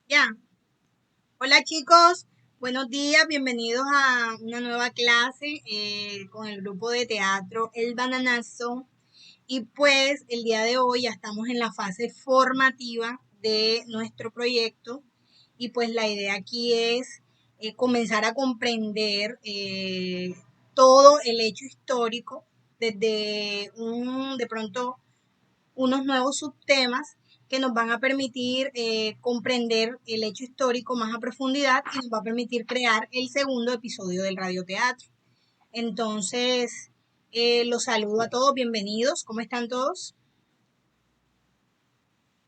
Ya. Hola chicos, buenos días, bienvenidos a una nueva clase con el grupo de teatro El Bananazo. Y pues el día de hoy ya estamos en la fase formativa de nuestro proyecto y pues la idea aquí es comenzar a comprender todo el hecho histórico desde de pronto unos nuevos subtemas que nos van a permitir comprender el hecho histórico más a profundidad y nos va a permitir crear el segundo episodio del radioteatro. Entonces, los saludo a todos, bienvenidos, ¿cómo están todos?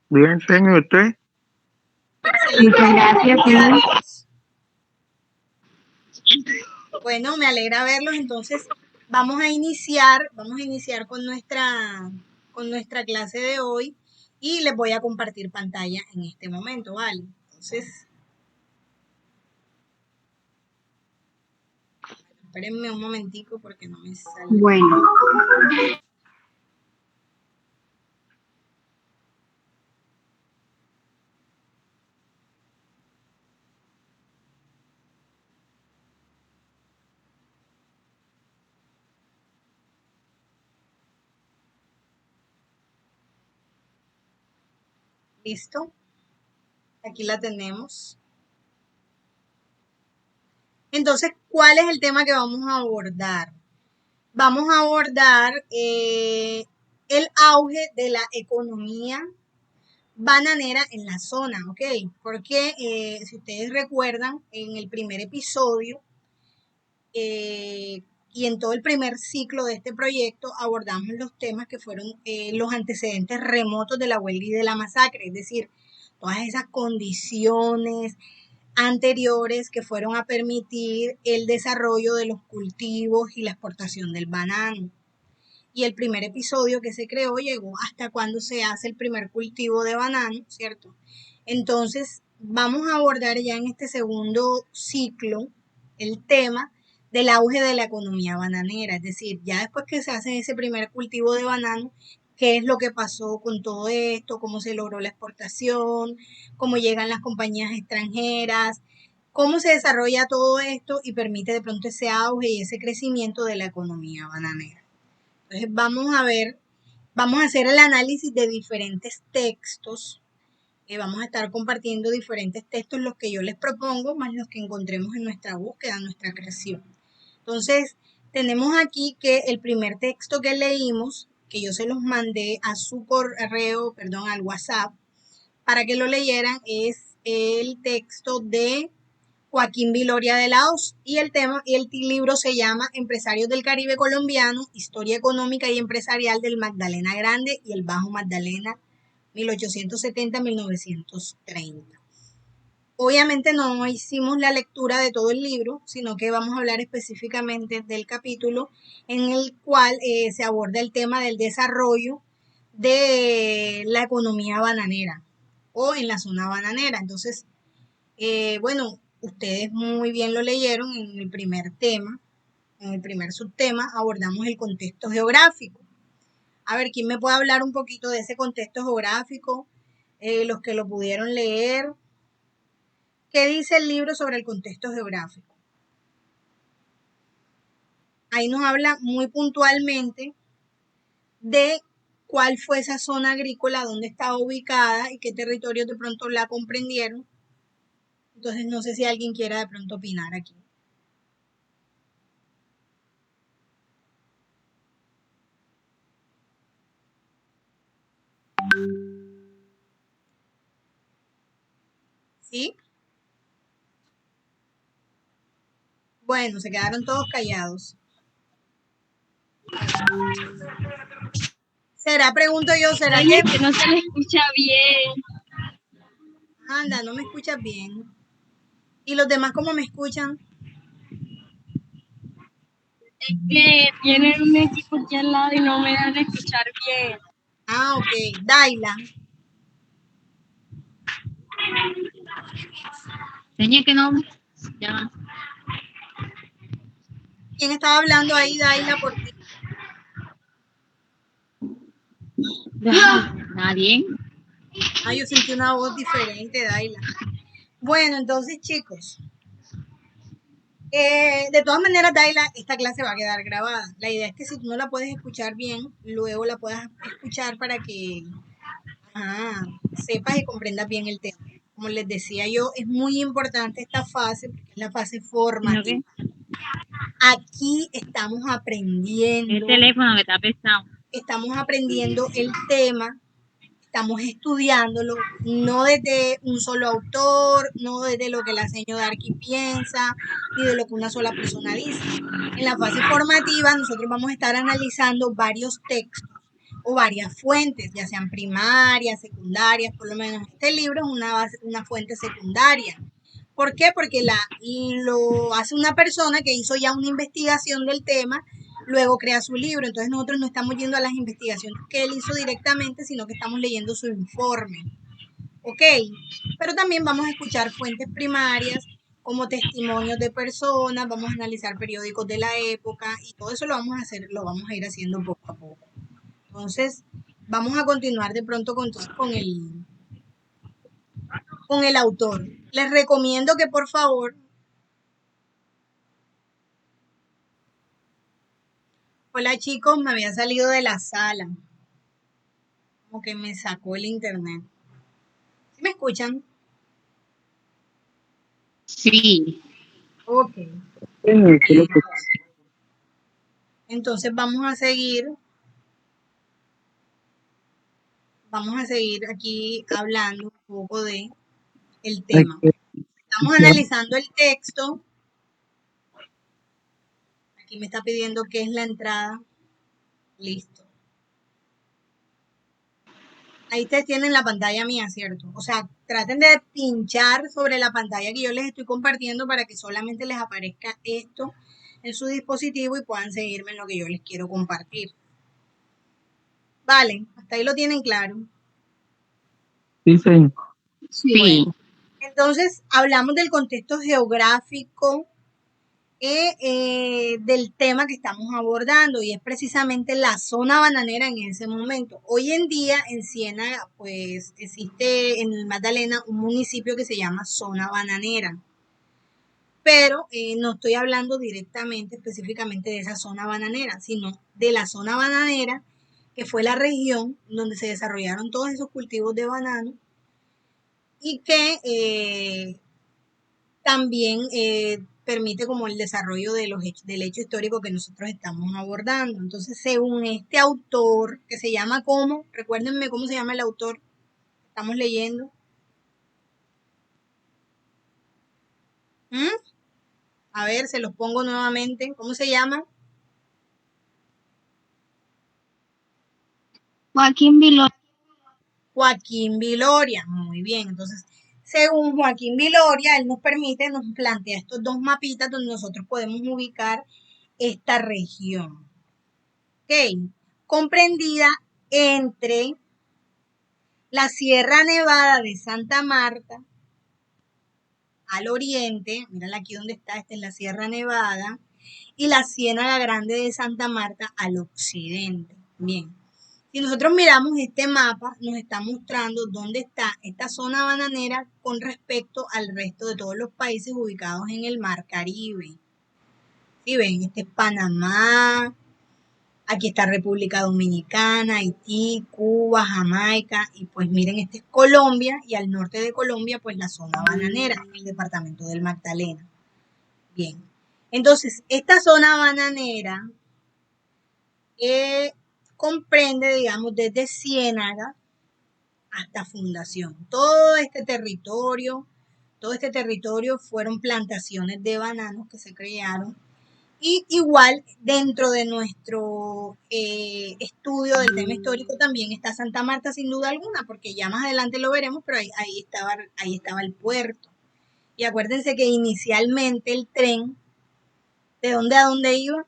Bien, señor, ¿usted? Excelente. Muchas gracias, señor. Bueno, me alegra verlos, entonces vamos a iniciar con nuestra clase de hoy y les voy a compartir pantalla en este momento, ¿vale? Entonces, espérenme un momentico porque no me sale. Bueno, ¿Listo? Aquí la tenemos. Entonces, ¿cuál es el tema que vamos a abordar? Vamos a abordar el auge de la economía bananera en la zona, ¿ok? Porque si ustedes recuerdan, en el primer episodio y en todo el primer ciclo de este proyecto abordamos los temas que fueron los antecedentes remotos de la huelga y de la masacre, es decir, todas esas condiciones anteriores que fueron a permitir el desarrollo de los cultivos y la exportación del banano. Y el primer episodio que se creó llegó hasta cuando se hace el primer cultivo de banano, ¿cierto? Entonces, vamos a abordar ya en este segundo ciclo el tema del auge de la economía bananera, es decir, ya después que se hace ese primer cultivo de banano, qué es lo que pasó con todo esto, cómo se logró la exportación, cómo llegan las compañías extranjeras, cómo se desarrolla todo esto y permite de pronto ese auge y ese crecimiento de la economía bananera. Entonces vamos a hacer el análisis de diferentes textos. Vamos a estar compartiendo diferentes textos, los que yo les propongo, más los que encontremos en nuestra búsqueda, en nuestra creación. Entonces, tenemos aquí que el primer texto que leímos, que yo se los mandé a su correo, perdón, al WhatsApp, para que lo leyeran, es el texto de Joaquín Viloria de Laos y el libro se llama Empresarios del Caribe Colombiano, Historia Económica y Empresarial del Magdalena Grande y el Bajo Magdalena 1870-1930. Obviamente no hicimos la lectura de todo el libro, sino que vamos a hablar específicamente del capítulo en el cual se aborda el tema del desarrollo de la economía bananera o en la zona bananera. Entonces, bueno, ustedes muy bien lo leyeron en el primer tema, en el primer subtema, abordamos el contexto geográfico. A ver, ¿quién me puede hablar un poquito de ese contexto geográfico? Los que lo pudieron leer. ¿Qué dice el libro sobre el contexto geográfico? Ahí nos habla muy puntualmente de cuál fue esa zona agrícola, dónde estaba ubicada y qué territorios de pronto la comprendieron. Entonces, no sé si alguien quiera de pronto opinar aquí. ¿Sí? Bueno, se quedaron todos callados. ¿Será, pregunto yo, será oye, que... que no se le escucha bien. Anda, no me escuchas bien. ¿Y los demás cómo me escuchan? Es que tienen un equipo aquí al lado y no me dan a escuchar bien. Ah, ok. Daila. Seña que no. Ya. ¿Quién estaba hablando ahí, Daila, por ti? Nadie. Yo sentí una voz diferente, Daila. Bueno, entonces, chicos, de todas maneras, Daila, esta clase va a quedar grabada. La idea es que si tú no la puedes escuchar bien, luego la puedas escuchar para que sepas y comprendas bien el tema. Como les decía yo, es muy importante esta fase, porque es la fase ¿No formativa. qué? Aquí estamos El aprendiendo, teléfono que está pesado. el tema, estamos estudiándolo, no desde un solo autor, no desde lo que la señora Darky piensa, ni de lo que una sola persona dice. En la fase formativa nosotros vamos a estar analizando varios textos o varias fuentes, ya sean primarias, secundarias, por lo menos este libro es una fuente secundaria. ¿Por qué? Porque lo hace una persona que hizo ya una investigación del tema, luego crea su libro. Entonces nosotros no estamos yendo a las investigaciones que él hizo directamente, sino que estamos leyendo su informe. ¿Ok? Pero también vamos a escuchar fuentes primarias como testimonios de personas, vamos a analizar periódicos de la época y todo eso lo vamos a ir haciendo poco a poco. Entonces, vamos a continuar de pronto con el autor. Les recomiendo que por favor... Hola chicos, me había salido de la sala. Como que me sacó el internet. ¿Sí me escuchan? Sí. Ok. Entonces vamos a seguir aquí hablando un poco de el tema. Estamos analizando el texto. Aquí me está pidiendo qué es la entrada. Listo. Ahí ustedes tienen la pantalla mía, ¿cierto? O sea, traten de pinchar sobre la pantalla que yo les estoy compartiendo para que solamente les aparezca esto en su dispositivo y puedan seguirme en lo que yo les quiero compartir. Vale, hasta ahí lo tienen claro. Sí, señor. Sí. Bueno, entonces hablamos del contexto geográfico del tema que estamos abordando y es precisamente la zona bananera en ese momento. Hoy en día en Ciénaga pues existe en el Magdalena un municipio que se llama zona bananera, pero no estoy hablando directamente, específicamente de esa zona bananera, sino de la zona bananera que fue la región donde se desarrollaron todos esos cultivos de banano y que también permite como el desarrollo del hecho histórico que nosotros estamos abordando. Entonces, según este autor, que se llama ¿cómo? Recuérdenme cómo se llama el autor que estamos leyendo. A ver, se los pongo nuevamente. ¿Cómo se llama? Joaquín Viloria. Joaquín Viloria. Muy bien, entonces, según Joaquín Viloria, él nos plantea estos dos mapitas donde nosotros podemos ubicar esta región. Ok, comprendida entre la Sierra Nevada de Santa Marta al oriente, mírala aquí donde está, esta es la Sierra Nevada, y la Ciénaga Grande de Santa Marta al occidente. Bien, si nosotros miramos este mapa, nos está mostrando dónde está esta zona bananera con respecto al resto de todos los países ubicados en el Mar Caribe. ¿Sí ven? Este es Panamá, aquí está República Dominicana, Haití, Cuba, Jamaica, y pues miren, este es Colombia, y al norte de Colombia, pues la zona bananera, el departamento del Magdalena. Bien, entonces, esta zona bananera comprende, digamos, desde Ciénaga hasta Fundación. Todo este territorio fueron plantaciones de bananos que se crearon. Y igual dentro de nuestro estudio del tema histórico también está Santa Marta sin duda alguna, porque ya más adelante lo veremos, pero ahí estaba el puerto. Y acuérdense que inicialmente el tren, ¿de dónde a dónde iba?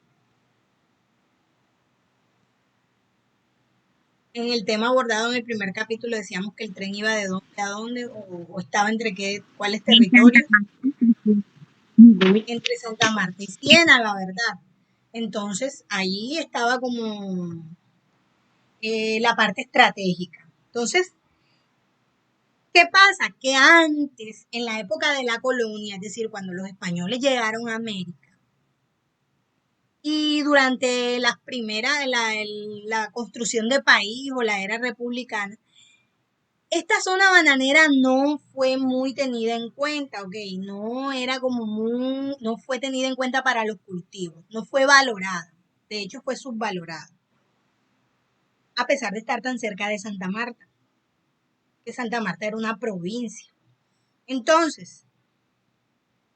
En el tema abordado en el primer capítulo decíamos que el tren iba de dónde a dónde o estaba entre cuáles territorios. Entre Santa Marta y Ciénaga, ¿verdad? Entonces ahí estaba como la parte estratégica. Entonces, ¿Qué pasa? Que antes, en la época de la colonia, es decir, cuando los españoles llegaron a América, y durante las primeras, la construcción de país o la era republicana, esta zona bananera no fue muy tenida en cuenta, ¿ok? No era como muy, no fue tenida en cuenta para los cultivos, no fue valorada, de hecho fue subvalorada, a pesar de estar tan cerca de Santa Marta, que Santa Marta era una provincia. Entonces,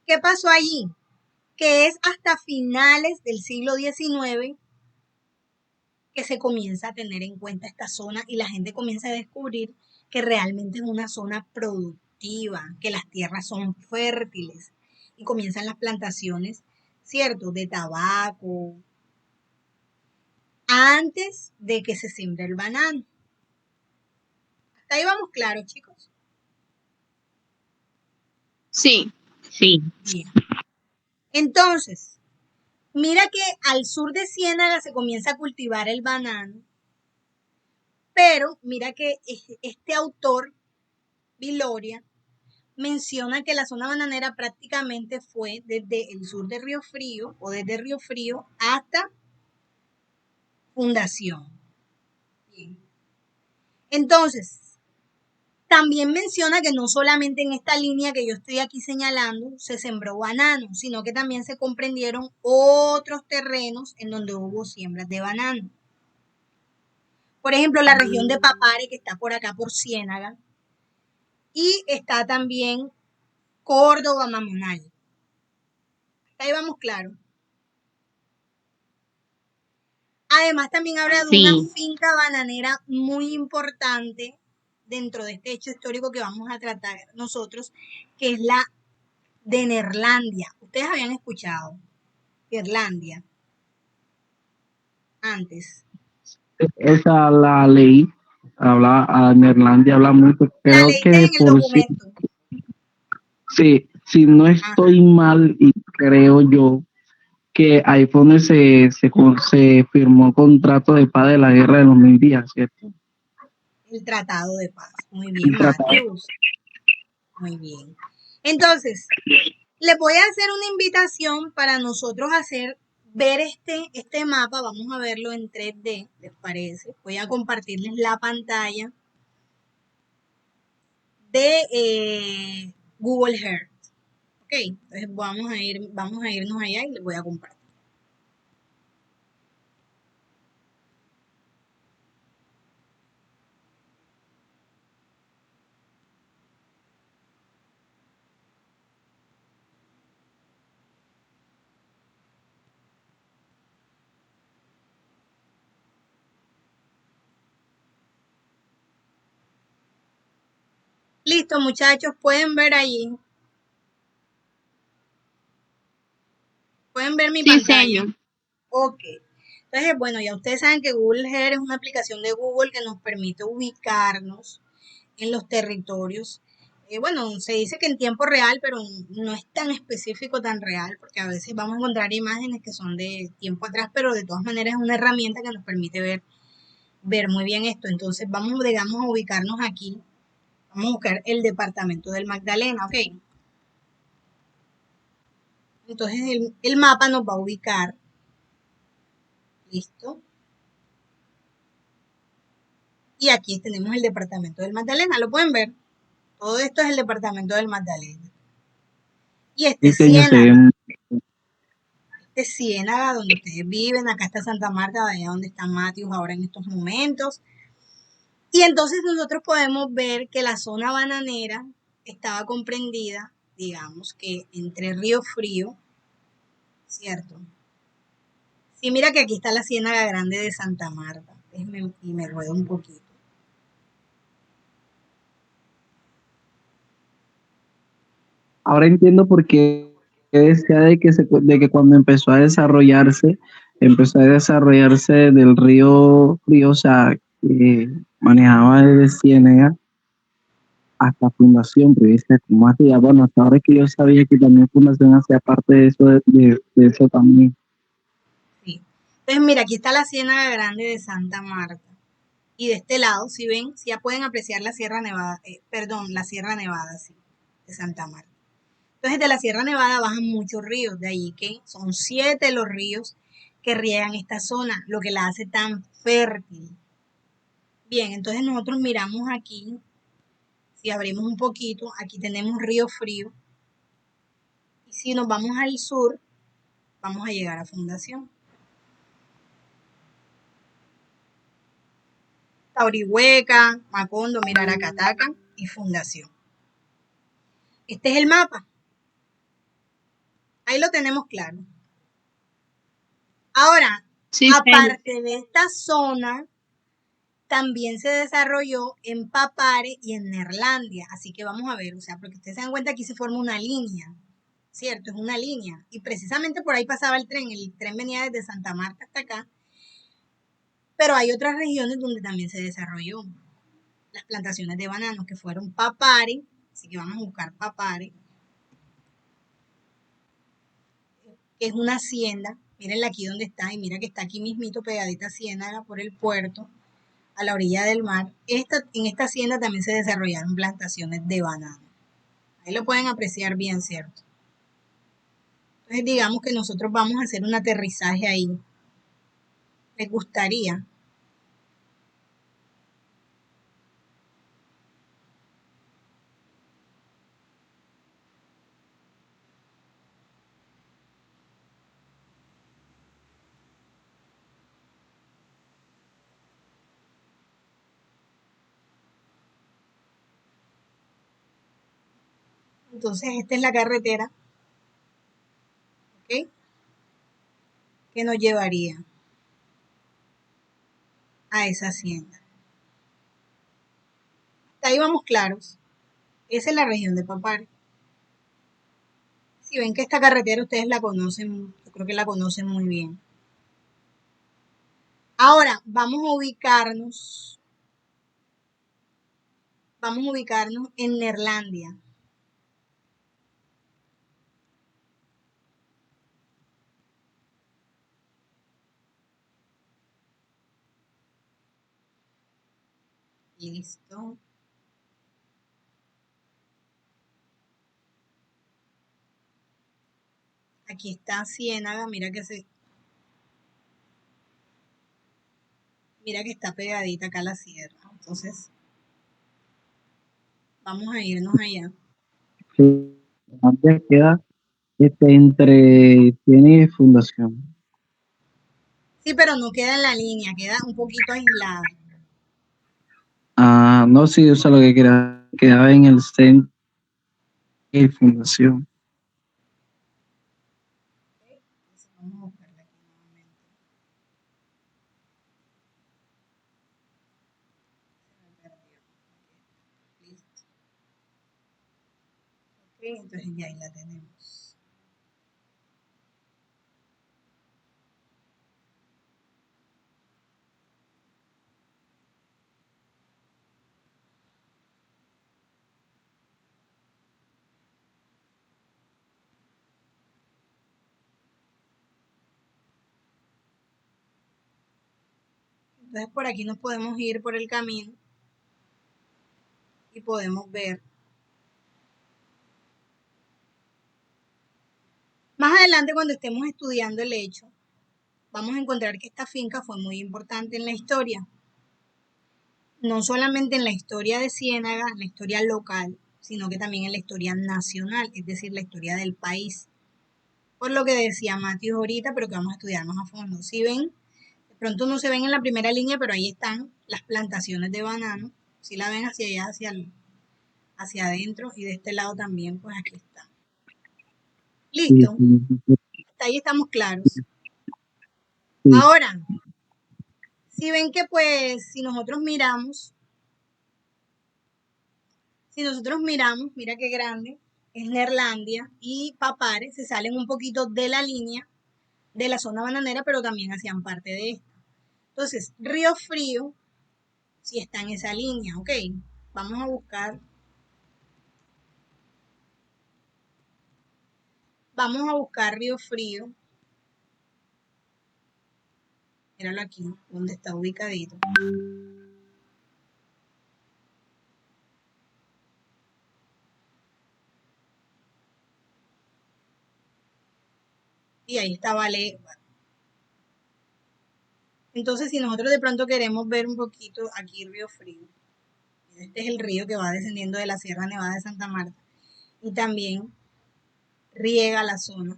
¿qué pasó allí? Que es hasta finales del siglo XIX que se comienza a tener en cuenta esta zona y la gente comienza a descubrir que realmente es una zona productiva, que las tierras son fértiles y comienzan las plantaciones, ¿cierto?, de tabaco, antes de que se siembre el banano. Hasta ahí vamos claros, chicos. Sí. Sí. Bien. Entonces, mira que al sur de Ciénaga se comienza a cultivar el banano, pero mira que este autor, Viloria, menciona que la zona bananera prácticamente fue desde el sur de Río Frío o desde Río Frío hasta Fundación. Bien. Entonces, también menciona que no solamente en esta línea que yo estoy aquí señalando se sembró banano, sino que también se comprendieron otros terrenos en donde hubo siembras de banano. Por ejemplo, la región de Papare, que está por acá por Ciénaga, y está también Córdoba, Mamonal. Ahí vamos claro. Además, también habla de una Sí. finca bananera muy importante dentro de este hecho histórico que vamos a tratar nosotros, que es la de Neerlandia. Ustedes habían escuchado Neerlandia antes. Esa la leí, habla a Neerlandia, habla mucho, La creo leíste que en el por sí, documento. sí, si no Ah, estoy mal y creo yo que ahí fue donde se firmó el contrato de paz de la guerra de los 1000 días, ¿cierto? el Tratado de Paz. Muy bien, El tratado. Mateus. Muy bien. Entonces, les voy a hacer una invitación para nosotros ver este mapa. Vamos a verlo en 3D, ¿les parece? Voy a compartirles la pantalla de Google Earth. Ok, entonces vamos a irnos allá y les voy a compartir. Listo, muchachos, pueden ver allí. Pueden ver mi Sí, pantalla. señor. Ok. Entonces, bueno, ya ustedes saben que Google Earth es una aplicación de Google que nos permite ubicarnos en los territorios. Bueno, se dice que en tiempo real, pero no es tan específico, tan real, porque a veces vamos a encontrar imágenes que son de tiempo atrás, pero de todas maneras es una herramienta que nos permite ver muy bien esto. Entonces vamos, digamos, a ubicarnos aquí. Vamos a buscar el departamento del Magdalena, ¿ok? Entonces el mapa nos va a ubicar. Listo. Y aquí tenemos el departamento del Magdalena, ¿lo pueden ver? Todo esto es el departamento del Magdalena. Y este es Diseño se Ciénaga. ve Este es Ciénaga, donde ustedes viven. Acá está Santa Marta, allá donde está Matius ahora en estos momentos. Y entonces nosotros podemos ver que la zona bananera estaba comprendida, digamos que entre Río Frío, ¿cierto? Sí, mira que aquí está la Ciénaga Grande de Santa Marta. Y me ruedo un poquito. Ahora entiendo por qué decía de que cuando empezó a desarrollarse del río, o sea, que manejaba desde Ciénaga hasta Fundación, pero dice, ¿cómo hacía? Bueno, hasta ahora que yo sabía que también Fundación hacía parte de eso, de eso también. Sí. Entonces, mira, aquí está la Ciénaga Grande de Santa Marta. Y de este lado, si ven, si ya pueden apreciar la Sierra Nevada, la Sierra Nevada, sí, de Santa Marta. Entonces, de la Sierra Nevada bajan muchos ríos, de allí que son 7 los ríos que riegan esta zona, lo que la hace tan fértil. Bien, entonces nosotros miramos aquí, si abrimos un poquito, aquí tenemos Río Frío, y si nos vamos al sur, vamos a llegar a Fundación. Taurihueca, Macondo, Miraracataca y Fundación. Este es el mapa. Ahí lo tenemos claro. Ahora, Sí, aparte de esta zona, también se desarrolló en Papare y en Neerlandia. Así que vamos a ver, o sea, porque ustedes se dan cuenta que aquí se forma una línea, ¿cierto? Es una línea. Y precisamente por ahí pasaba el tren venía desde Santa Marta hasta acá. Pero hay otras regiones donde también se desarrolló. Las plantaciones de bananos que fueron Papare, así que vamos a buscar Papare, que es una hacienda. Mírenla aquí donde está, y mira que está aquí mismito pegadita a Ciénaga por el puerto, a la orilla del mar. En esta hacienda también se desarrollaron plantaciones de banano. Ahí lo pueden apreciar bien, ¿cierto? Entonces digamos que nosotros vamos a hacer un aterrizaje ahí. ¿Les gustaría? Entonces esta es la carretera, ¿ok? Que nos llevaría a esa hacienda. Hasta ahí vamos claros. Esa es la región de Papare. Si ven que esta carretera ustedes la conocen, yo creo que la conocen muy bien. Ahora vamos a ubicarnos en Neerlandia. Listo. Aquí está Ciénaga, mira que está pegadita acá a la sierra. Entonces, vamos a irnos allá. Antes queda entre Tiene y Fundación. Sí, pero no queda en la línea, queda un poquito aislada. Ah, no, sí, o sea, lo que quedaba en el centro y Fundación. Entonces, vamos a buscarla aquí nuevamente. Se me perdió. Listo. Ok, entonces ya ahí la tenemos. Entonces por aquí nos podemos ir por el camino y podemos ver. Más adelante, cuando estemos estudiando el hecho, vamos a encontrar que esta finca fue muy importante en la historia. No solamente en la historia de Ciénaga, en la historia local, sino que también en la historia nacional, es decir, la historia del país. Por lo que decía Matius ahorita, pero que vamos a estudiar más a fondo. Si ven, de pronto no se ven en la primera línea, pero ahí están las plantaciones de banano. Si la ven hacia allá, hacia adentro, y de este lado también, pues aquí está. Listo. Hasta ahí estamos claros. Ahora, si ven que pues, si nosotros miramos, mira qué grande, es Neerlandia y Papare, se salen un poquito de la línea de la zona bananera, pero también hacían parte de esta. Entonces, Río Frío, si está en esa línea, ok. Vamos a buscar. Río Frío. Míralo aquí, donde está ubicadito. y ahí está Vale. Entonces, si nosotros de pronto queremos ver un poquito aquí Río Frío, este es el río que va descendiendo de la Sierra Nevada de Santa Marta y también riega la zona.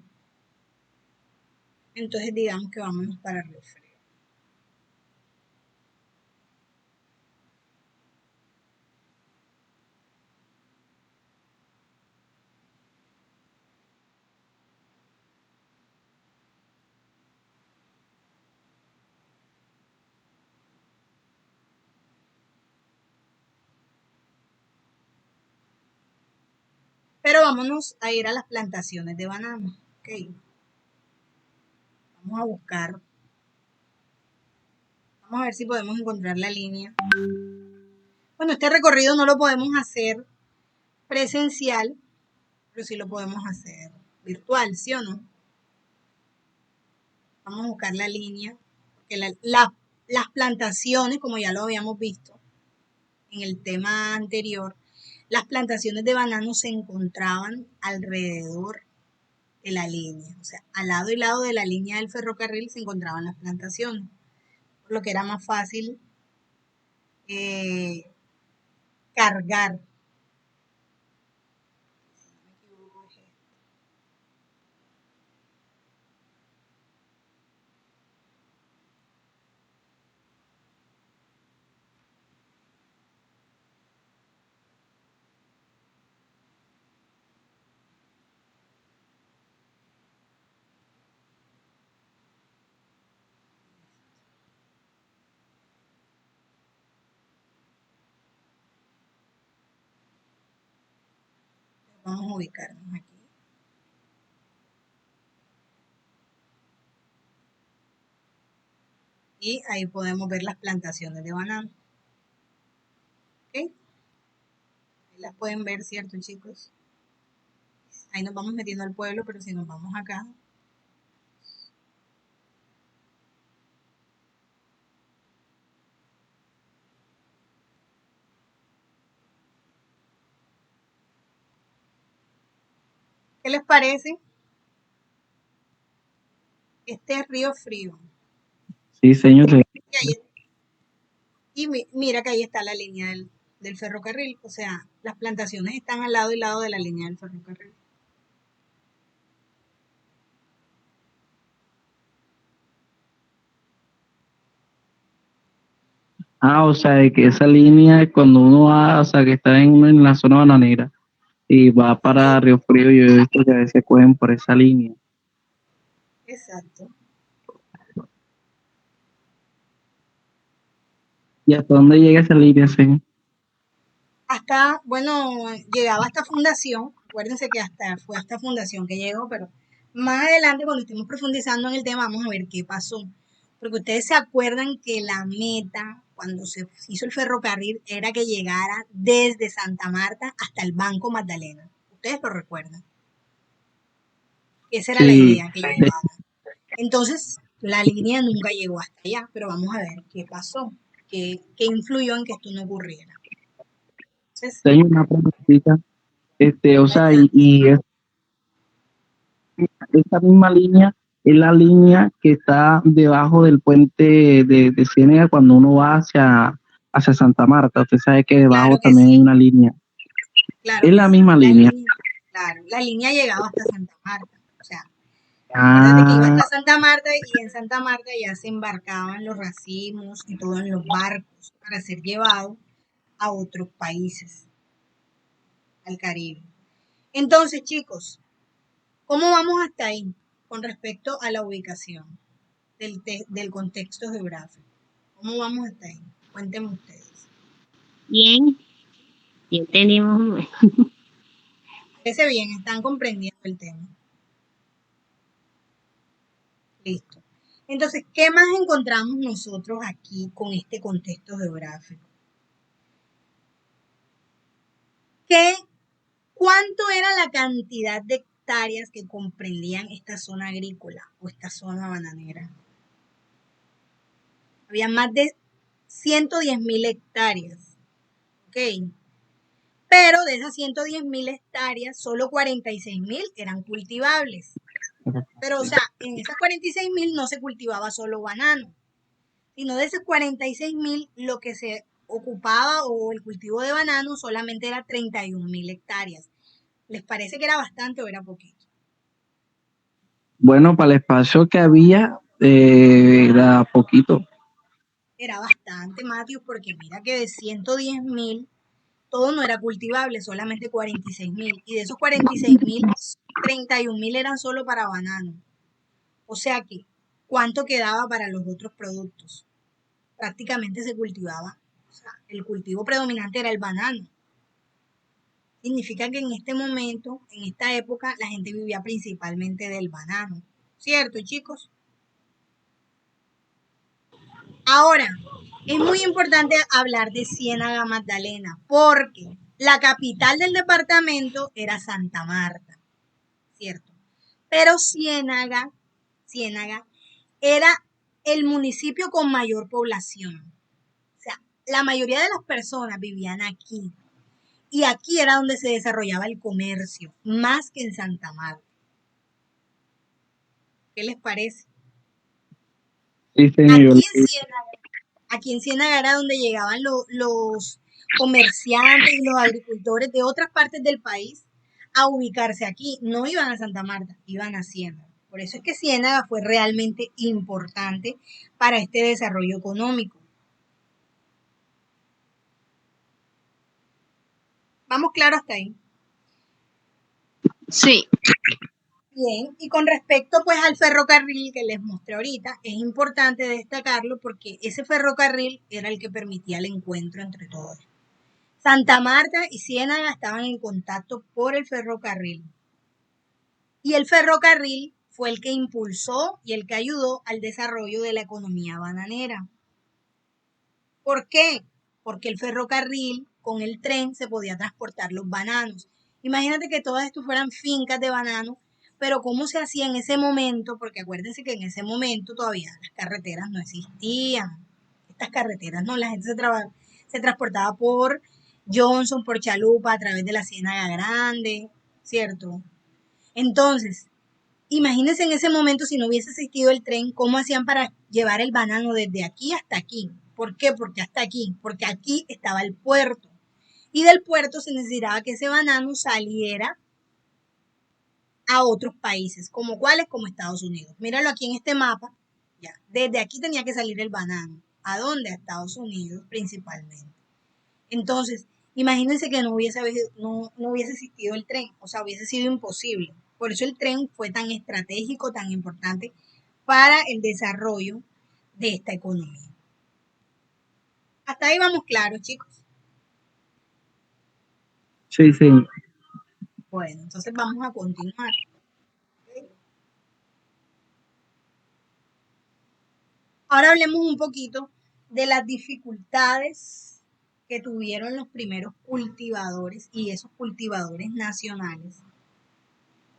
Entonces, digamos que vámonos para Río Frío. Pero vámonos a ir a las plantaciones de banano. Okay. Vamos a buscar. Vamos a ver si podemos encontrar la línea. Bueno, este recorrido no lo podemos hacer presencial, pero sí lo podemos hacer virtual, ¿sí o no? Vamos a buscar la línea. Porque las plantaciones, como ya lo habíamos visto en el tema anterior, las plantaciones de banano se encontraban alrededor de la línea. O sea, al lado y lado de la línea del ferrocarril se encontraban las plantaciones. Por lo que era más fácil cargar. Vamos a ubicarnos aquí. Y ahí podemos ver las plantaciones de banano. ¿Ok? Ahí las pueden ver, ¿cierto, chicos? Ahí nos vamos metiendo al pueblo, pero si nos vamos acá, ¿qué les parece? Este es Río Frío. Sí, señor. Y mira que ahí está la línea del ferrocarril. O sea, las plantaciones están al lado y lado de la línea del ferrocarril. O sea, de que esa línea, cuando uno va, o sea, que está en la zona bananera y va para Río Frío, yo he visto que a veces cogen por esa línea. Exacto. ¿Y hasta dónde llega esa línea, señor? Hasta, bueno, llegaba hasta Fundación. Acuérdense que fue hasta Fundación que llegó, pero más adelante, cuando estemos profundizando en el tema, vamos a ver qué pasó. Porque ustedes se acuerdan que la meta, cuando se hizo el ferrocarril, era que llegara desde Santa Marta hasta el Banco Magdalena. Ustedes lo recuerdan. Esa era la Sí, idea, que llegara. Entonces, la línea nunca llegó hasta allá, pero vamos a ver qué pasó, qué influyó en que esto no ocurriera. Entonces, tengo una preguntita. O sea, adelante. esta misma línea es la línea que está debajo del puente de Ciénega cuando uno va hacia Santa Marta. Usted sabe que debajo Claro que también hay sí, una línea. claro Es que la sí. misma línea. Claro, la línea llegaba hasta Santa Marta. O sea, acuérdate que iba Ah, hasta Santa Marta y en Santa Marta ya se embarcaban los racimos y todo en los barcos para ser llevados a otros países, al Caribe. Entonces, chicos, ¿cómo vamos hasta ahí con respecto a la ubicación del contexto geográfico? ¿Cómo vamos hasta ahí? Cuéntenme ustedes. Bien, ya tenemos. Parece bien, están comprendiendo el tema. Listo. Entonces, ¿qué más encontramos nosotros aquí con este contexto geográfico? ¿Cuánto era la cantidad de hectáreas que comprendían esta zona agrícola o esta zona bananera? Había más de 110.000 hectáreas. ¿Ok? Pero de esas 110.000 hectáreas, solo 46.000 eran cultivables. Pero, o sea, en esas 46.000 no se cultivaba solo banano, sino de esos 46.000 lo que se ocupaba o el cultivo de banano solamente era 31.000 hectáreas. ¿Les parece que era bastante o era poquito? Bueno, para el espacio que había, era poquito. Era bastante, Matius, porque mira que de 110.000 todo no era cultivable, solamente 46.000. Y de esos 46.000, 31.000 eran solo para banano. O sea que, ¿cuánto quedaba para los otros productos? Prácticamente se cultivaba. O sea, el cultivo predominante era el banano. Significa que en este momento, en esta época, la gente vivía principalmente del banano. ¿Cierto, chicos? Ahora, es muy importante hablar de Ciénaga Magdalena, porque la capital del departamento era Santa Marta, ¿cierto? Pero Ciénaga era el municipio con mayor población. O sea, la mayoría de las personas vivían aquí. Y aquí era donde se desarrollaba el comercio, más que en Santa Marta. ¿Qué les parece? Sí, señor. Aquí en Ciénaga era donde llegaban los comerciantes y los agricultores de otras partes del país a ubicarse aquí. No iban a Santa Marta, iban a Ciénaga. Por eso es que Ciénaga fue realmente importante para este desarrollo económico. ¿Vamos claro hasta ahí? Sí. Bien, y con respecto pues al ferrocarril que les mostré ahorita, es importante destacarlo porque ese ferrocarril era el que permitía el encuentro entre todos. Santa Marta y Ciénaga estaban en contacto por el ferrocarril. Y el ferrocarril fue el que impulsó y el que ayudó al desarrollo de la economía bananera. ¿Por qué? Porque el ferrocarril con el tren se podía transportar los bananos. Imagínate que todas estas fueran fincas de bananos, pero ¿cómo se hacía en ese momento? Porque acuérdense que en ese momento todavía las carreteras no existían. Estas carreteras no, la gente se transportaba por Johnson, por Chalupa, a través de la Ciénaga Grande, ¿cierto? Entonces, imagínense en ese momento si no hubiese existido el tren, ¿cómo hacían para llevar el banano desde aquí hasta aquí? ¿Por qué? Porque hasta aquí, porque aquí estaba el puerto. Y del puerto se necesitaba que ese banano saliera a otros países, como cuáles, como Estados Unidos. Míralo aquí en este mapa, ya. Desde aquí tenía que salir el banano. ¿A dónde? A Estados Unidos principalmente. Entonces, imagínense que no hubiese existido el tren, o sea, hubiese sido imposible. Por eso el tren fue tan estratégico, tan importante para el desarrollo de esta economía. Hasta ahí vamos claros, chicos. Sí, sí. Bueno, entonces vamos a continuar. Ahora hablemos un poquito de las dificultades que tuvieron los primeros cultivadores y esos cultivadores nacionales.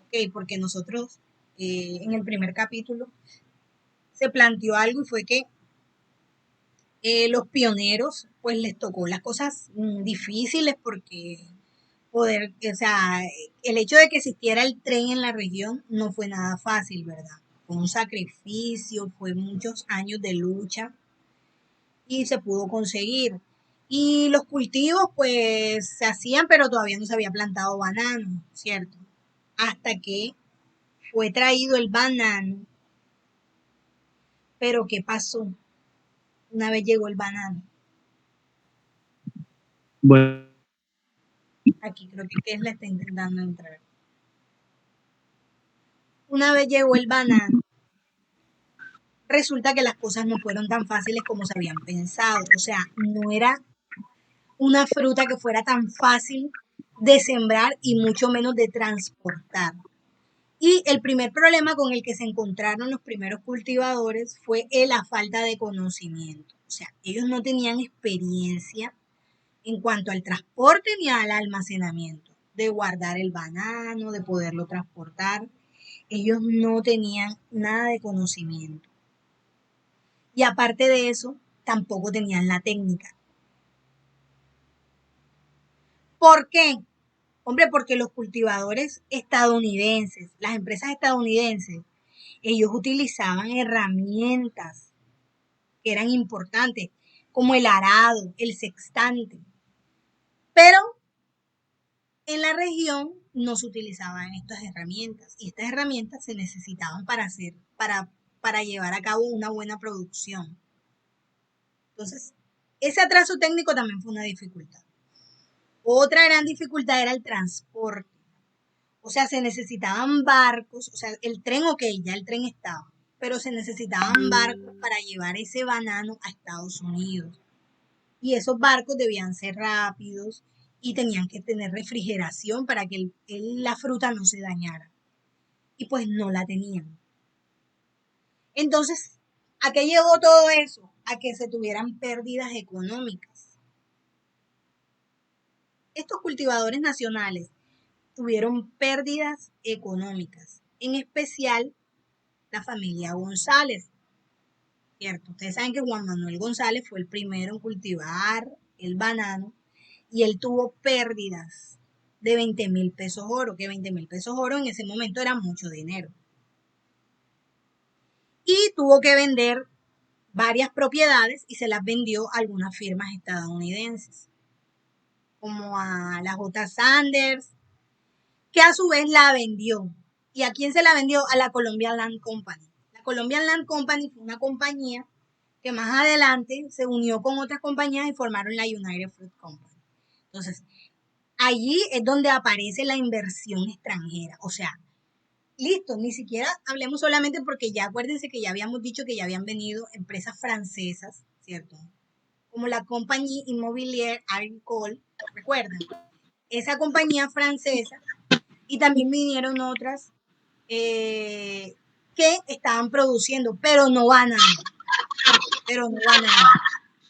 Ok, porque nosotros en el primer capítulo se planteó algo y fue que los pioneros pues les tocó las cosas difíciles porque o sea, el hecho de que existiera el tren en la región no fue nada fácil, ¿verdad? Fue un sacrificio, fue muchos años de lucha y se pudo conseguir. Y los cultivos pues se hacían, pero todavía no se había plantado banano, ¿cierto? Hasta que fue traído el banano. Pero ¿qué pasó? Una vez llegó el banano. Bueno, Aquí creo que es la está intentando entrar. Una vez llegó el banano, resulta que las cosas no fueron tan fáciles como se habían pensado. O sea, no era una fruta que fuera tan fácil de sembrar y mucho menos de transportar. Y el primer problema con el que se encontraron los primeros cultivadores fue la falta de conocimiento. O sea, ellos no tenían experiencia en cuanto al transporte ni al almacenamiento, de guardar el banano, de poderlo transportar. Ellos no tenían nada de conocimiento. Y aparte de eso, tampoco tenían la técnica. ¿Por qué? Hombre, porque los cultivadores estadounidenses, las empresas estadounidenses, ellos utilizaban herramientas que eran importantes, como el arado, el sextante. Pero en la región no se utilizaban estas herramientas y estas herramientas se necesitaban para llevar a cabo una buena producción. Entonces, ese atraso técnico también fue una dificultad. Otra gran dificultad era el transporte. O sea, se necesitaban barcos, o sea, el tren, ok, ya el tren estaba, pero se necesitaban barcos para llevar ese banano a Estados Unidos. Y esos barcos debían ser rápidos y tenían que tener refrigeración para que la fruta no se dañara. Y pues no la tenían. Entonces, ¿a qué llegó todo eso? A que se tuvieran pérdidas económicas. Estos cultivadores nacionales tuvieron pérdidas económicas, en especial la familia González, ¿cierto? Ustedes saben que Juan Manuel González fue el primero en cultivar el banano y él tuvo pérdidas de 20,000 pesos oro, que 20,000 pesos oro en ese momento era mucho dinero. Y tuvo que vender varias propiedades y se las vendió a algunas firmas estadounidenses, como a la J. Sanders, que a su vez la vendió. ¿Y a quién se la vendió? A la Colombian Land Company. La Colombian Land Company fue una compañía que más adelante se unió con otras compañías y formaron la United Fruit Company. Entonces, allí es donde aparece la inversión extranjera. O sea, listo, ni siquiera hablemos solamente porque ya acuérdense que ya habíamos dicho que ya habían venido empresas francesas, ¿cierto? Como la Compagnie Immobilière Agricole, recuerdan, esa compañía francesa, y también vinieron otras que estaban produciendo, pero no van a nada.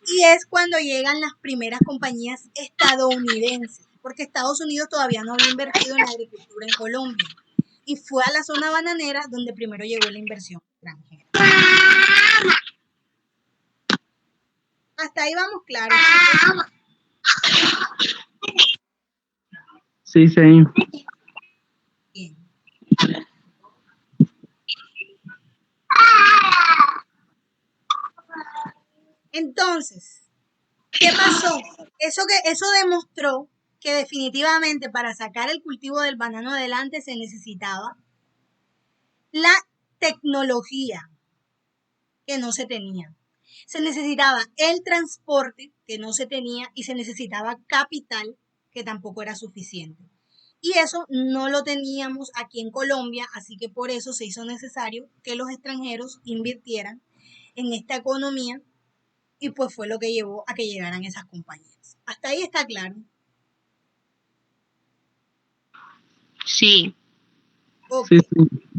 Y es cuando llegan las primeras compañías estadounidenses, porque Estados Unidos todavía no había invertido en la agricultura en Colombia. Y fue a la zona bananera donde primero llegó la inversión extranjera. Hasta ahí vamos claros. Sí, señor. Bien. Entonces, ¿qué pasó? Eso demostró que definitivamente para sacar el cultivo del banano adelante se necesitaba la tecnología que no se tenía. Se necesitaba el transporte que no se tenía y se necesitaba capital que tampoco era suficiente. Y eso no lo teníamos aquí en Colombia, así que por eso se hizo necesario que los extranjeros invirtieran en esta economía y pues fue lo que llevó a que llegaran esas compañías. Hasta ahí está claro. Sí. Ok. Sí, sí.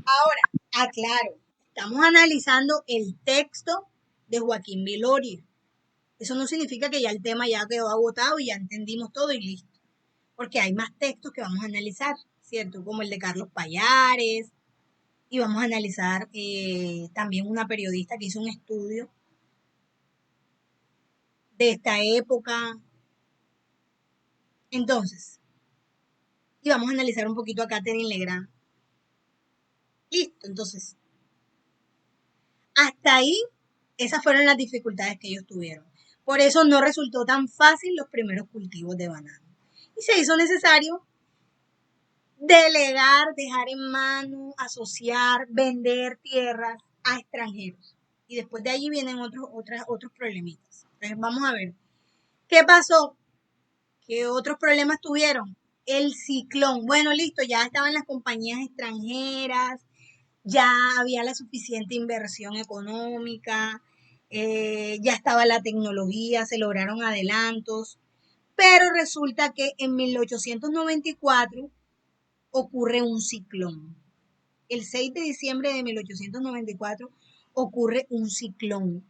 Ahora, aclaro, estamos analizando el texto de Joaquín Viloria. Eso no significa que ya el tema ya quedó agotado y ya entendimos todo y listo. Porque hay más textos que vamos a analizar, ¿cierto? Como el de Carlos Payares. Y vamos a analizar también una periodista que hizo un estudio de esta época. Entonces, y vamos a analizar un poquito a Catherine Legrand. Listo, entonces. Hasta ahí, esas fueron las dificultades que ellos tuvieron. Por eso no resultó tan fácil los primeros cultivos de banano. Y se hizo necesario delegar, dejar en mano, asociar, vender tierras a extranjeros. Y después de allí vienen otros problemitas. Entonces vamos a ver. ¿Qué pasó? ¿Qué otros problemas tuvieron? El ciclón. Bueno, listo, ya estaban las compañías extranjeras, ya había la suficiente inversión económica, ya estaba la tecnología, se lograron adelantos, pero resulta que en 1894 ocurre un ciclón. El 6 de diciembre de 1894 ocurre un ciclón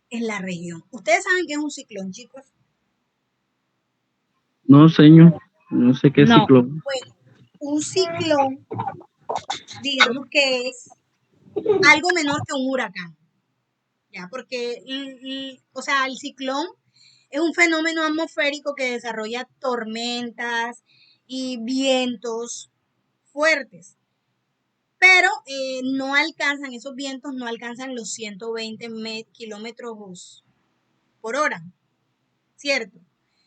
en la región. ¿Ustedes saben qué es un ciclón, chicos? No, señor. No sé qué No. ciclón. Bueno, un ciclón, digamos que es algo menor que un huracán, ¿ya? Porque, o sea, el ciclón es un fenómeno atmosférico que desarrolla tormentas y vientos fuertes. Pero no alcanzan, esos vientos no alcanzan los 120 kilómetros por hora, ¿cierto?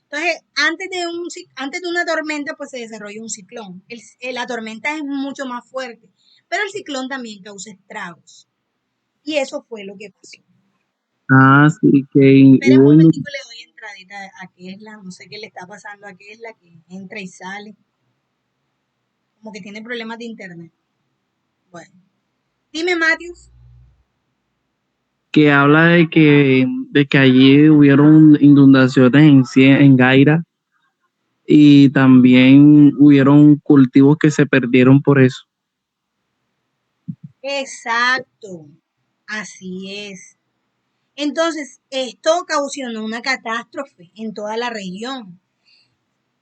Entonces, antes de una tormenta, pues se desarrolla un ciclón. La tormenta es mucho más fuerte, pero el ciclón también causa estragos. Y eso fue lo que pasó. Ah, sí, que Espera un momentico, le doy entradita a Kesla, no sé qué le está pasando a Kesla, que entra y sale. Como que tiene problemas de internet. Bueno. Dime, Matius. que habla de que allí hubieron inundaciones en Gaira y también hubieron cultivos que se perdieron por eso. Exacto. Así es. Entonces, esto ocasionó una catástrofe en toda la región.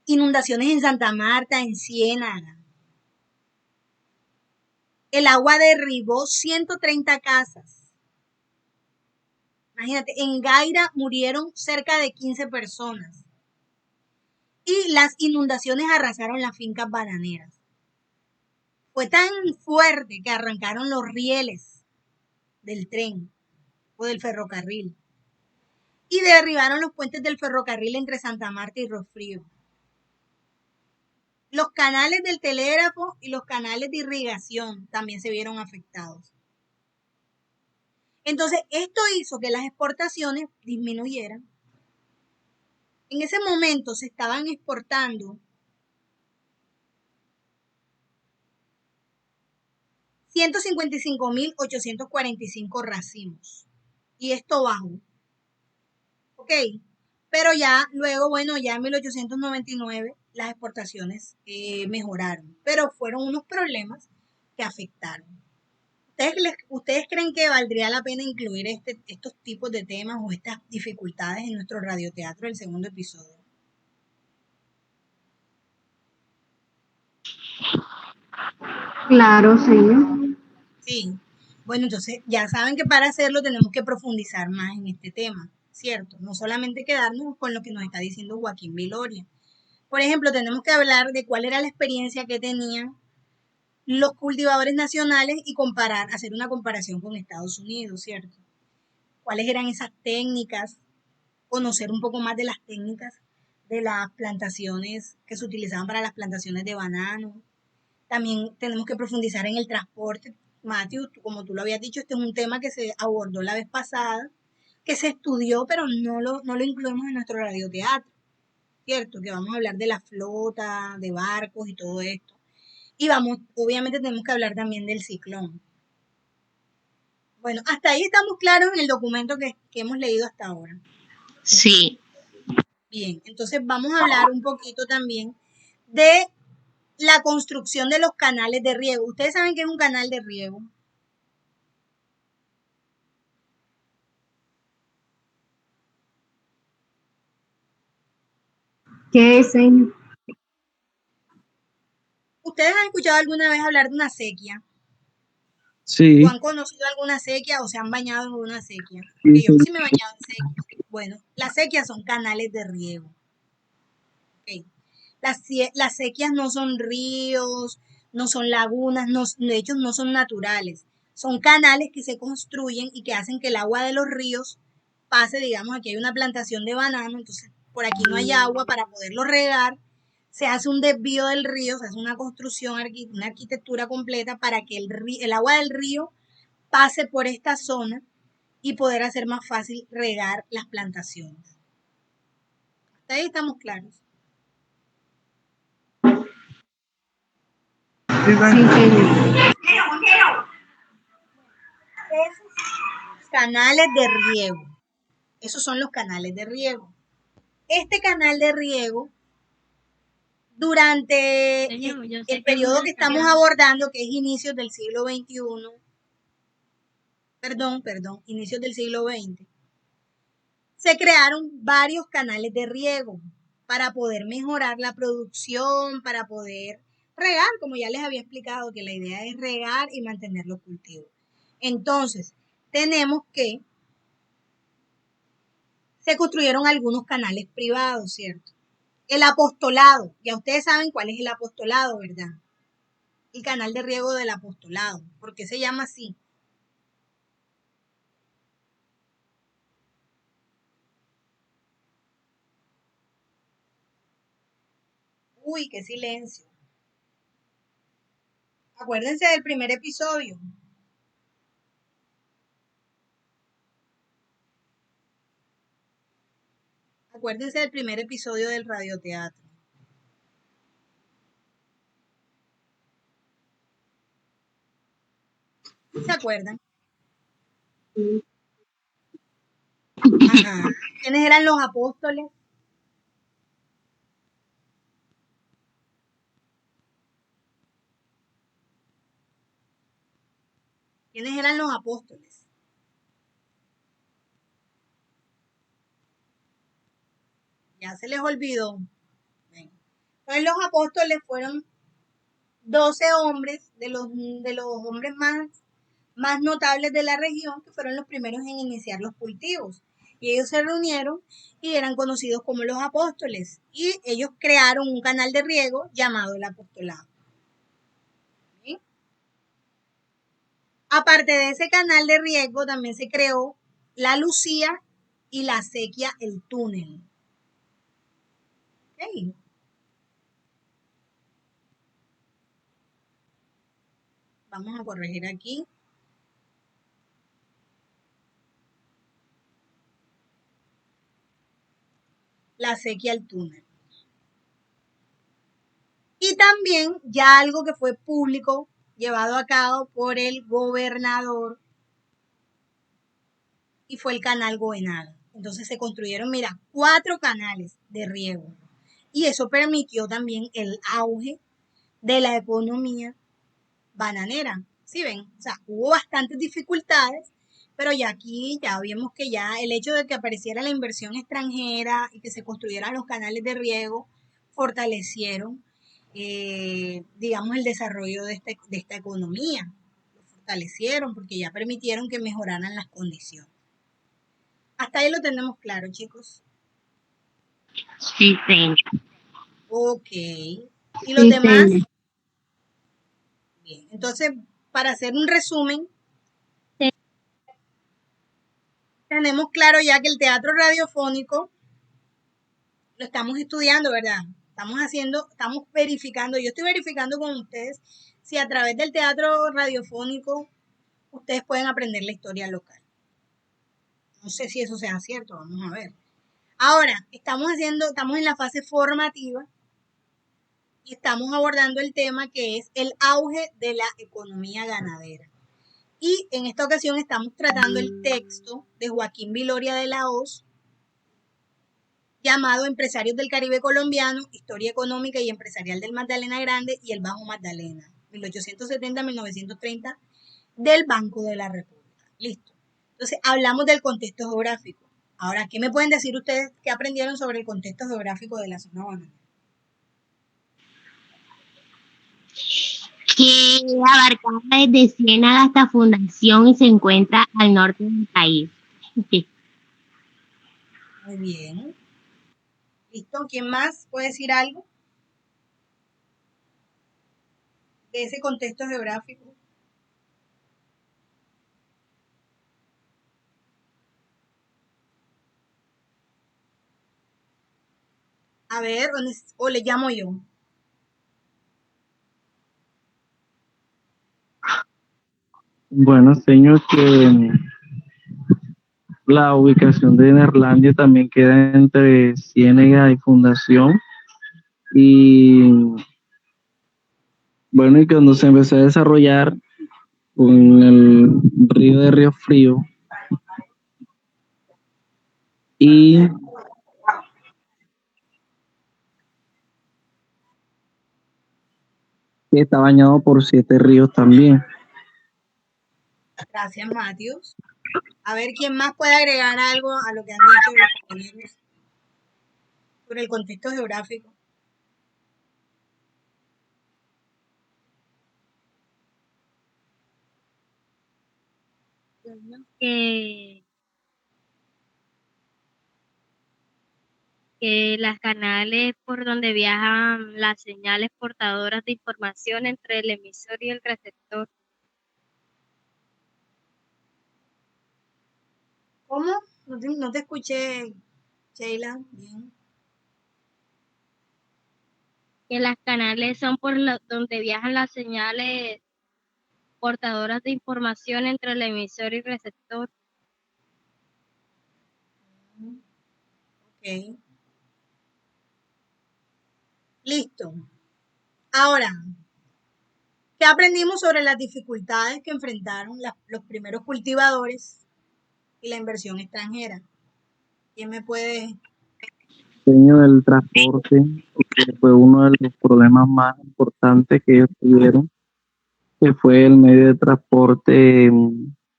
Inundaciones en Santa Marta, en Ciénaga. El agua derribó 130 casas. Imagínate, en Gaira murieron cerca de 15 personas. Y las inundaciones arrasaron las fincas bananeras. Fue tan fuerte que arrancaron los rieles del tren o del ferrocarril y derribaron los puentes del ferrocarril entre Santa Marta y Rofrío. Los canales del telégrafo y los canales de irrigación también se vieron afectados. Entonces, esto hizo que las exportaciones disminuyeran. En ese momento se estaban exportando 155.845 racimos. Y esto bajó. ¿Ok? Pero ya luego, bueno, ya en 1899 las exportaciones mejoraron. Pero fueron unos problemas que afectaron. ¿Ustedes creen que valdría la pena incluir estos tipos de temas o estas dificultades en nuestro radioteatro del segundo episodio? Claro, sí. Sí. Bueno, entonces ya saben que para hacerlo tenemos que profundizar más en este tema, ¿cierto? No solamente quedarnos con lo que nos está diciendo Joaquín Viloria. Por ejemplo, tenemos que hablar de cuál era la experiencia que tenían los cultivadores nacionales y hacer una comparación con Estados Unidos, ¿cierto? ¿Cuáles eran esas técnicas? Conocer un poco más de las técnicas de las plantaciones que se utilizaban para las plantaciones de banano. También tenemos que profundizar en el transporte. Matthew, como tú lo habías dicho, este es un tema que se abordó la vez pasada, que se estudió, pero no lo incluimos en nuestro radioteatro, ¿cierto? Que vamos a hablar de la flota, de barcos y todo esto. Y obviamente tenemos que hablar también del ciclón. Bueno, hasta ahí estamos claros en el documento que hemos leído hasta ahora. Sí. Bien, entonces vamos a hablar un poquito también de la construcción de los canales de riego. ¿Ustedes saben qué es un canal de riego? ¿Qué es, señor? ¿Ustedes han escuchado alguna vez hablar de una sequía? ¿O Sí, han conocido alguna sequía o se han bañado en una sequía? sí, Porque yo sí. sí me he bañado en sequía. Bueno, las sequías son canales de riego. ¿Ok? Las sequías no son ríos, no son lagunas, de hecho no son naturales. Son canales que se construyen y que hacen que el agua de los ríos pase, digamos, aquí hay una plantación de banano, entonces por aquí no hay agua para poderlo regar, se hace un desvío del río, se hace una construcción, una arquitectura completa para que el agua del río pase por esta zona y poder hacer más fácil regar las plantaciones. Hasta ahí estamos claros. Sí, señor. Esos canales de riego, esos son los canales de riego. Este canal de riego, durante Señor, yo sé el que es periodo una que estamos tarea. abordando, que es inicios del siglo XXI, inicios del siglo XX, se crearon varios canales de riego para poder mejorar la producción, para poder regar, como ya les había explicado, que la idea es regar y mantener los cultivos. Entonces, tenemos que se construyeron algunos canales privados, ¿cierto? El apostolado. Ya ustedes saben cuál es el apostolado, ¿verdad? El canal de riego del apostolado. ¿Por qué se llama así? Uy, qué silencio. Acuérdense del primer episodio. Acuérdense del primer episodio del radioteatro. ¿Se acuerdan? Ajá. ¿Quiénes eran los apóstoles? ¿Quiénes eran los apóstoles? Ya se les olvidó. Entonces los apóstoles fueron 12 hombres de los hombres más notables de la región, que fueron los primeros en iniciar los cultivos. Y ellos se reunieron y eran conocidos como los apóstoles. Y ellos crearon un canal de riego llamado el apostolado. ¿Sí? Aparte de ese canal de riego, también se creó la Lucía y la acequia El Túnel. ¿Sí? Vamos a corregir aquí. La acequia El Túnel. Y también ya algo que fue público, llevado a cabo por el gobernador, y fue el canal Goenal. Entonces se construyeron, mira, 4 canales de riego. Y eso permitió también el auge de la economía bananera. ¿Sí ven? O sea, hubo bastantes dificultades, pero ya aquí ya vimos que ya el hecho de que apareciera la inversión extranjera y que se construyeran los canales de riego fortalecieron, digamos, el desarrollo de esta economía. Lo fortalecieron porque ya permitieron que mejoraran las condiciones. Hasta ahí lo tenemos claro, chicos. Sí, señor. Ok. ¿Y los Sí, demás? señor. Bien. Entonces, para hacer un resumen, Sí. tenemos claro ya que el teatro radiofónico lo estamos estudiando, ¿verdad? Estamos verificando, yo estoy verificando con ustedes si a través del teatro radiofónico ustedes pueden aprender la historia local. No sé si eso sea cierto, vamos a ver. Ahora, estamos en la fase formativa y estamos abordando el tema que es el auge de la economía ganadera. Y en esta ocasión estamos tratando el texto de Joaquín Viloria de la Hoz, llamado Empresarios del Caribe Colombiano, Historia Económica y Empresarial del Magdalena Grande y el Bajo Magdalena, 1870-1930, del Banco de la República. Listo. Entonces, hablamos del contexto geográfico. Ahora, ¿qué me pueden decir ustedes que aprendieron sobre el contexto geográfico de la zona bananera? Que abarcaba desde Ciénaga hasta Fundación y se encuentra al norte del país. Muy bien. ¿Listo? ¿Quién más puede decir algo de ese contexto geográfico? A ver, o le llamo yo. Bueno, señor, que la ubicación de Neerlandia también queda entre Ciénega y Fundación. Y bueno, y cuando se empezó a desarrollar con el río de Río Frío y que está bañado por 7 ríos también. Gracias, Matius. A ver, ¿quién más puede agregar algo a lo que han dicho los compañeros sobre el contexto geográfico? Que que las canales por donde viajan las señales portadoras de información entre el emisor y el receptor. ¿Cómo? No te escuché, Sheila. Bien. Que las canales son donde viajan las señales portadoras de información entre el emisor y receptor. Ok. Listo. Ahora, ¿qué aprendimos sobre las dificultades que enfrentaron los primeros cultivadores y la inversión extranjera? ¿Quién me puede? Diseño del transporte, que fue uno de los problemas más importantes que ellos tuvieron, que fue el medio de transporte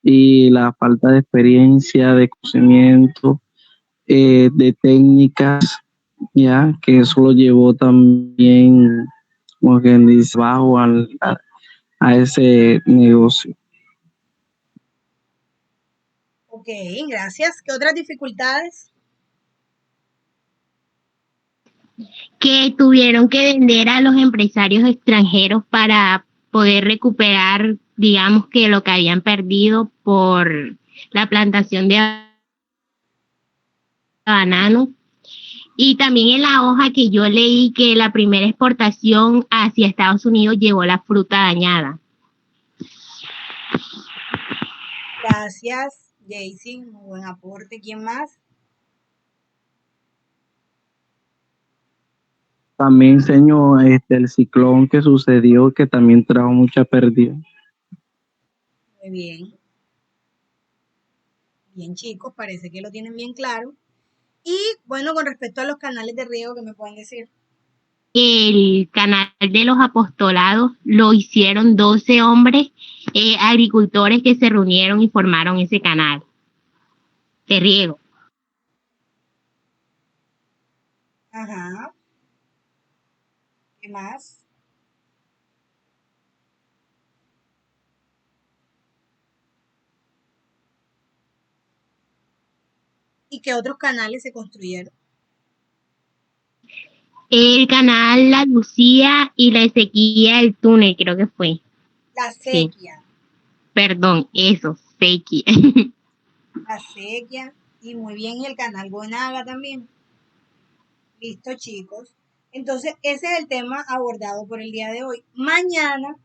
y la falta de experiencia, de conocimiento, de técnicas, ya que eso lo llevó también, como quien dice, bajo a ese negocio. Ok, gracias. ¿Qué otras dificultades? Que tuvieron que vender a los empresarios extranjeros para poder recuperar, digamos que lo que habían perdido por la plantación de banano. Y también en la hoja que yo leí que la primera exportación hacia Estados Unidos llevó la fruta dañada. Gracias, Jaycee. Muy buen aporte. ¿Quién más? También enseñó el ciclón que sucedió, que también trajo mucha pérdida. Muy bien. Bien, chicos, parece que lo tienen bien claro. Y bueno, con respecto a los canales de riego, ¿qué me pueden decir? El canal de los apostolados lo hicieron 12 hombres agricultores que se reunieron y formaron ese canal de riego. Ajá. ¿Qué más? ¿Y qué otros canales se construyeron? El canal La Lucía y la Sequía del Túnel, creo que fue. La Sí, sequía. perdón, eso, Sequía. La sequía. Y muy bien, y el canal Buenaga también. Listo, chicos. Entonces, ese es el tema abordado por el día de hoy. Mañana,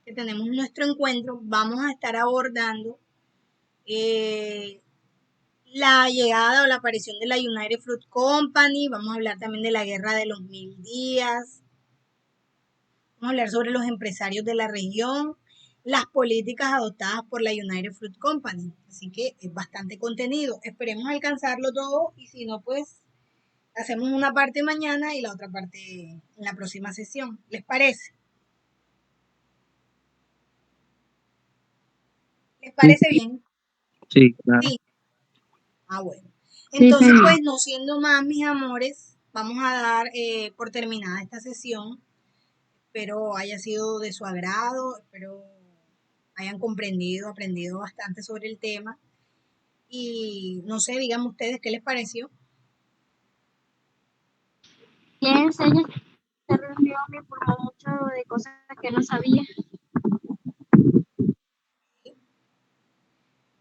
que tenemos nuestro encuentro, vamos a estar abordando eh, la llegada o la aparición de la United Fruit Company. Vamos a hablar también de la Guerra de los 1000 días. Vamos a hablar sobre los empresarios de la región, las políticas adoptadas por la United Fruit Company. Así que es bastante contenido. Esperemos alcanzarlo todo y si no, pues hacemos una parte mañana y la otra parte en la próxima sesión. ¿Les parece? ¿Les parece bien? Sí, claro. Sí. Ah, bueno. Sí, Entonces, señor. pues no siendo más, mis amores, vamos a dar por terminada esta sesión. Espero haya sido de su agrado, espero hayan comprendido, aprendido bastante sobre el tema. Y no sé, díganme ustedes qué les pareció. Bien, señor, se reunió, me informó mucho de cosas que no sabía.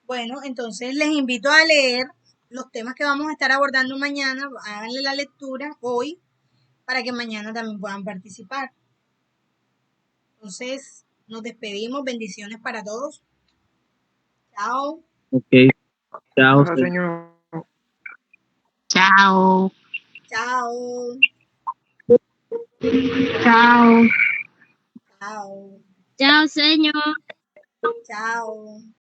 Bueno, entonces les invito a leer los temas que vamos a estar abordando mañana. Háganle la lectura hoy para que mañana también puedan participar. Entonces, nos despedimos. Bendiciones para todos. Chao. Ok, chao. Bueno, señor. Chao. Chao. Chao. Chao. Chao, señor. Chao.